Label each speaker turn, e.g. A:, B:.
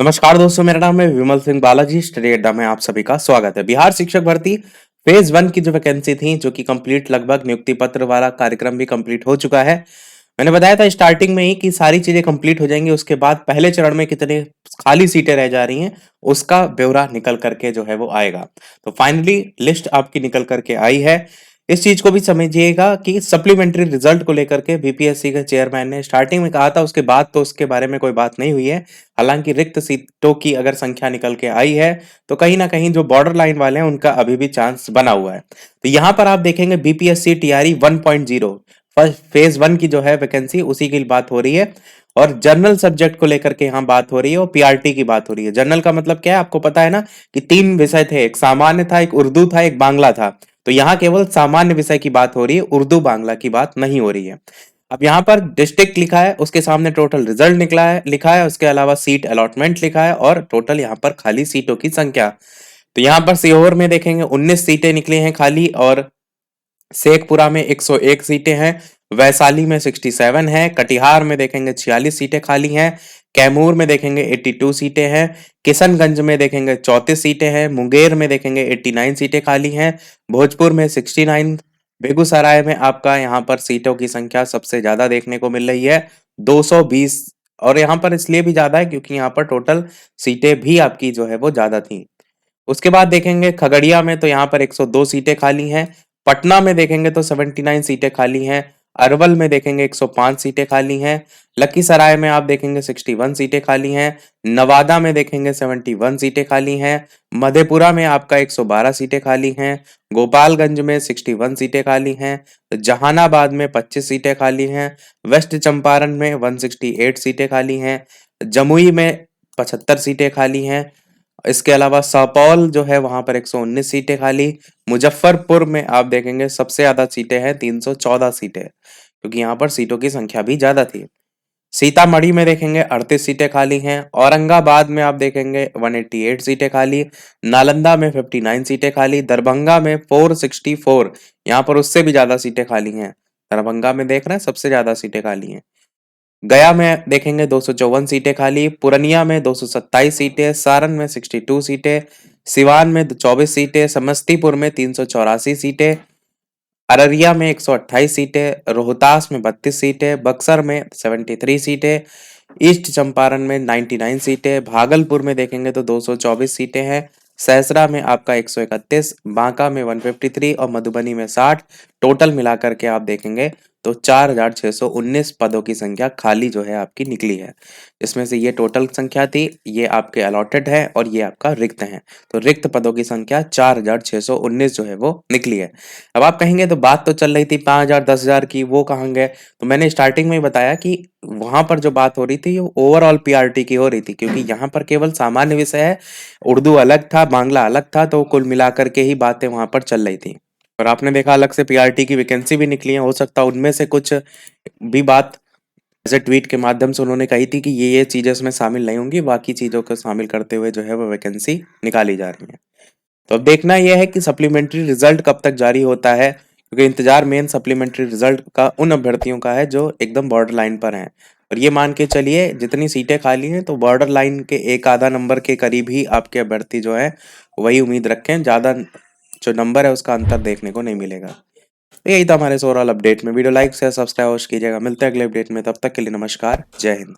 A: नमस्कार दोस्तों, मेरा नाम है विमल सिंह बालाजी। स्टडी अड्डा में आप सभी का स्वागत है। बिहार शिक्षक भर्ती फेज 1 की जो वैकेंसी थी, जो कि कंप्लीट लगभग नियुक्ति पत्र वाला कार्यक्रम भी कंप्लीट हो चुका है। मैंने बताया था स्टार्टिंग में ही कि सारी चीजें कंप्लीट हो जाएंगी, उसके बाद पहले चरण में कितने खाली सीटें रह जा रही हैं उसका ब्यौरा निकल करके जो है वो आएगा। तो फाइनली लिस्ट आपकी निकल करके आई है। इस चीज को भी समझिएगा कि सप्लीमेंट्री रिजल्ट को लेकर के बीपीएससी के चेयरमैन ने स्टार्टिंग में कहा था, उसके बाद तो उसके बारे में कोई बात नहीं हुई है। हालांकि रिक्त सीटों की अगर संख्या निकल के आई है तो कहीं ना कहीं जो बॉर्डर लाइन वाले हैं उनका अभी भी चांस बना हुआ है। तो यहाँ पर आप देखेंगे बीपीएससी टीआरई 1.0 फेज 1 की जो है वैकेंसी, उसी की बात हो रही है। और जनरल सब्जेक्ट को लेकर के यहाँ बात हो रही है और पीआरटी की बात हो रही है। जनरल का मतलब क्या है, आपको पता है ना कि 3 विषय थे, एक सामान्य था, एक उर्दू था, एक बांग्ला था। तो यहाँ केवल सामान्य विषय की बात हो रही है, उर्दू बांग्ला की बात नहीं हो रही है। अब यहाँ पर डिस्ट्रिक्ट लिखा है, उसके सामने टोटल रिजल्ट निकला है लिखा है, उसके अलावा सीट अलॉटमेंट लिखा है और टोटल यहाँ पर खाली सीटों की संख्या। तो यहाँ पर सीहोर में देखेंगे 19 सीटें निकली हैं खाली, और शेखपुरा में 101 सीटें हैं, वैशाली में 67 है, कटिहार में देखेंगे 46 सीटें खाली हैं, कैमूर में देखेंगे 82 सीटें हैं, किशनगंज में देखेंगे 34 सीटें हैं, मुंगेर में देखेंगे 89 सीटें खाली हैं, भोजपुर में 69, बेगूसराय में आपका यहाँ पर सीटों की संख्या सबसे ज्यादा देखने को मिल रही है 220। और यहाँ पर इसलिए भी ज्यादा है क्योंकि यहाँ पर टोटल सीटें भी आपकी जो है वो ज्यादा थी। उसके बाद देखेंगे खगड़िया में तो यहाँ पर 102 सीटें खाली हैं, पटना में देखेंगे तो 79 सीटें खाली हैं, अरवल में देखेंगे 105 सीटें खाली हैं, लखीसराय में आप देखेंगे 61 सीटें खाली हैं, नवादा में देखेंगे 71 सीटें खाली हैं, मधेपुरा में आपका 112 सीटें खाली हैं, गोपालगंज में 61 सीटें खाली हैं, जहानाबाद में 25 सीटें खाली हैं, वेस्ट चंपारण में 168 सीटें खाली हैं, जमुई में 75 सीटें खाली हैं। इसके अलावा सपौल जो है वहां पर 119 सीटें खाली। मुजफ्फरपुर में आप देखेंगे सबसे ज्यादा सीटें हैं, 314 सीटें, क्योंकि यहाँ पर सीटों की संख्या भी ज्यादा थी। सीतामढ़ी में देखेंगे 38 सीटें खाली हैं, औरंगाबाद में आप देखेंगे 188 सीटें खाली, नालंदा में 59 सीटें खाली, दरभंगा में 464, यहाँ पर उससे भी ज्यादा सीटें खाली हैं। दरभंगा में देख रहे हैं सबसे ज्यादा सीटें खाली हैं। गया में देखेंगे 254 सीटें खाली, पूर्णिया में 227 सीटें, सारण में 62 सीटें, सिवान में 24 सीटें, समस्तीपुर में 384 सीटें, अररिया में 128 सीटें, रोहतास में 32 सीटें, बक्सर में 73 सीटें, ईस्ट चंपारण में 99 सीटें, भागलपुर में देखेंगे तो 224 सीटें हैं, सहसरा में आपका 131, बांका में 153 और मधुबनी में 60। टोटल मिलाकर के आप देखेंगे तो 4619 पदों की संख्या खाली जो है आपकी निकली है। इसमें से ये टोटल संख्या थी, ये आपके अलॉटेड है और ये आपका रिक्त है। तो रिक्त पदों की संख्या 4619 जो है वो निकली है। अब आप कहेंगे तो बात तो चल रही थी 5000 10,000 की, वो कहाँ गए? तो मैंने स्टार्टिंग में ही बताया कि वहां पर जो बात हो रही थी वो ओवरऑल पीआरटी की हो रही थी, क्योंकि यहाँ पर केवल सामान्य विषय है, उर्दू अलग था, बांग्ला अलग था, तो कुल मिलाकर के ही बातें वहां पर चल रही थी। और आपने देखा अलग से पीआरटी की वैकेंसी भी निकली है, हो सकता है उनमें से कुछ भी बात ऐसे ट्वीट के माध्यम से उन्होंने कही थी कि ये चीजें उसमें शामिल नहीं होंगी, बाकी चीजों को शामिल करते हुए जो है वो वैकेंसी निकाली जा रही है। तो अब देखना यह है कि सप्लीमेंट्री रिजल्ट कब तक जारी होता है, क्योंकि इंतजार मेन सप्लीमेंट्री रिजल्ट का उन अभ्यर्थियों का है जो एकदम बॉर्डर लाइन पर हैं। और ये मान के चलिए जितनी सीटें खाली हैं तो बॉर्डर लाइन के एक आधा नंबर के करीब ही आपके अभ्यर्थी जो है वही उम्मीद रखें, ज्यादा जो नंबर है उसका अंतर देखने को नहीं मिलेगा। तो यही था हमारे ओवरऑल अपडेट में। वीडियो लाइक शेयर सब्सक्राइब कीजिएगा। मिलते हैं अगले अपडेट में, तब तक के लिए नमस्कार, जय हिंद।